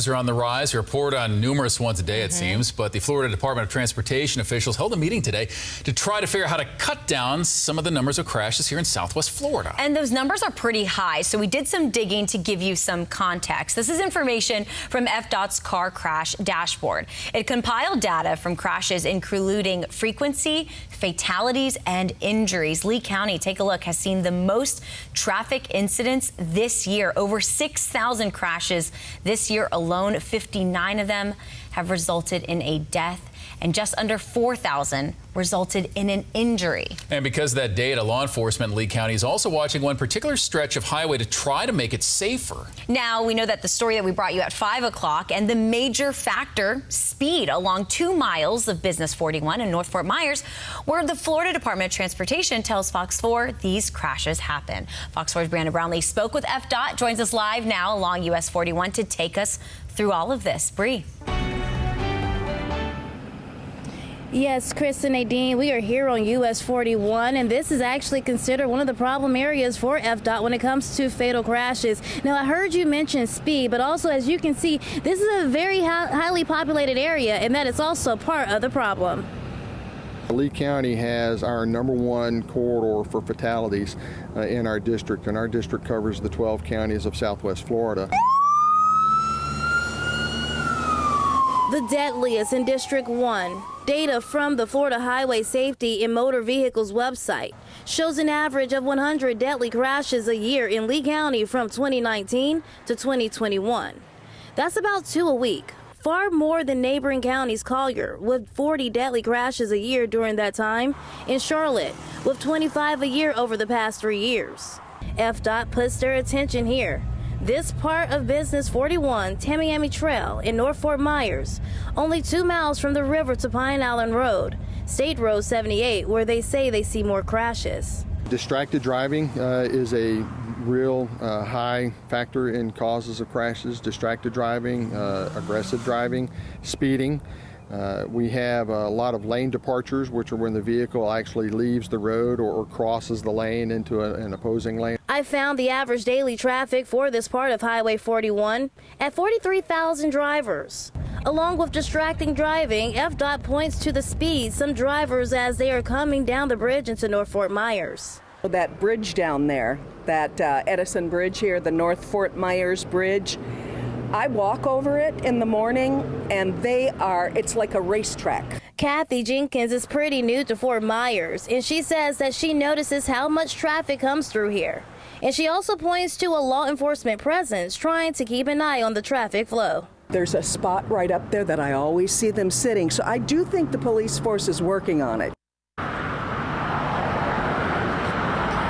crashes are on the rise. We report on numerous ones a day, it seems. But the Florida Department of Transportation officials held a meeting today to try to figure out how to cut down some of the numbers of crashes here in Southwest Florida. And those numbers are pretty high, so we did some digging to give you some context. This is information from FDOT's car crash dashboard. It compiled data from crashes including frequency, fatalities, and injuries. Lee County, take a look, has seen the most traffic incidents this year. Over 6,000 crashes this year alone. 59 of them have resulted in a death, and just under 4,000 resulted in an injury. And because of that data, law enforcement in Lee County is also watching one particular stretch of highway to try to make it safer. Now, we know that the story that we brought you at 5 o'clock, and the major factor, speed, along 2 miles of Business 41 in North Fort Myers, where the Florida Department of Transportation tells Fox 4 these crashes happen. Fox 4's Brianna Brownlee spoke with FDOT, joins us live now along US 41 to take us through all of this. Bree. Yes, Chris and Nadine, we are here on US 41, and this is actually considered one of the problem areas for FDOT when it comes to fatal crashes. Now, I heard you mention speed, but also, as you can see, this is a very highly populated area, and that is also part of the problem. Lee County has our #1 corridor for fatalities in our district, and our district covers the 12 counties of Southwest Florida. The deadliest in District 1. Data from the Florida Highway Safety and Motor Vehicles website shows an average of 100 deadly crashes a year in Lee County from 2019 to 2021. That's about 2 a week, far more than neighboring counties Collier, with 40 deadly crashes a year during that time, and Charlotte, with 25 a year over the past 3 years. FDOT puts their attention here. This part of Business 41, Tamiami Trail in North Fort Myers, only 2 miles from the river to Pine Island Road, State Road 78, where they say they see more crashes. Distracted driving is a real high factor in causes of crashes. Distracted driving, aggressive driving, speeding. We have a lot of lane departures, which are when the vehicle actually leaves the road or crosses the lane into an opposing lane. I found the average daily traffic for this part of Highway 41 at 43,000 drivers. Along with distracting driving, FDOT points to the speed some drivers as they are coming down the bridge into North Fort Myers. That bridge down there, that Edison Bridge here, the North Fort Myers Bridge, I walk over it in the morning, and it's like a racetrack. Kathy Jenkins is pretty new to Fort Myers, and she says that she notices how much traffic comes through here. And she also points to a law enforcement presence trying to keep an eye on the traffic flow. There's a spot right up there that I always see them sitting, so I do think the police force is working on it.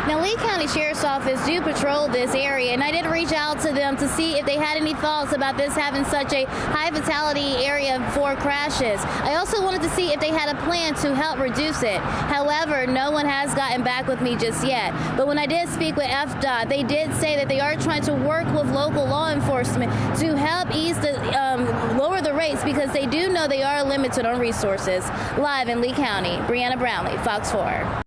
Now, Lee County Sheriff's Office do patrol this area, and I did reach out to them to see if they had any thoughts about this having such a high fatality area for crashes. I also wanted to see if they had a plan to help reduce it. However, no one has gotten back with me just yet. But when I did speak with FDOT, they did say that they are trying to work with local law enforcement to help lower the rates, because they do know they are limited on resources. Live in Lee County, Brianna Brownlee, Fox 4.